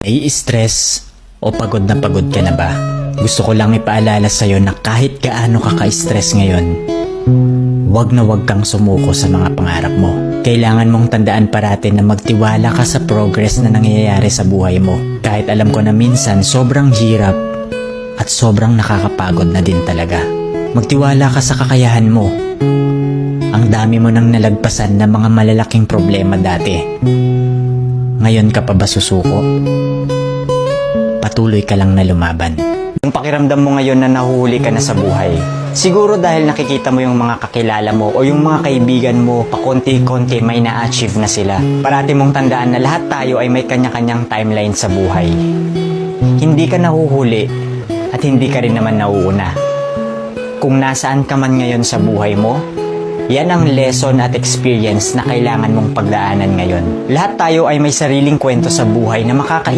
Nai-stress o pagod na pagod ka na ba? Gusto ko lang ipaalala sa'yo na kahit gaano ka ka-stress ngayon, wag na wag kang sumuko sa mga pangarap mo. Kailangan mong tandaan parati na magtiwala ka sa progress na nangyayari sa buhay mo. Kahit alam ko na minsan sobrang hirap at sobrang nakakapagod na din talaga. Magtiwala ka sa kakayahan mo. Ang dami mo nang nalagpasan na mga malalaking problema dati. Ngayon ka pa ba susuko? Patuloy ka lang na lumaban. Yung pakiramdam mo ngayon na nahuhuli ka na sa buhay, siguro dahil nakikita mo yung mga kakilala mo o yung mga kaibigan mo, pakonti-konti may na-achieve na sila. Parati mong tandaan na lahat tayo ay may kanya-kanyang timeline sa buhay. Hindi ka nahuhuli at hindi ka rin naman nauuna. Kung nasaan ka man ngayon sa buhay mo, yan ang lesson at experience na kailangan mong pagdaanan ngayon. Lahat tayo ay may sariling kwento sa buhay na makaka-inspire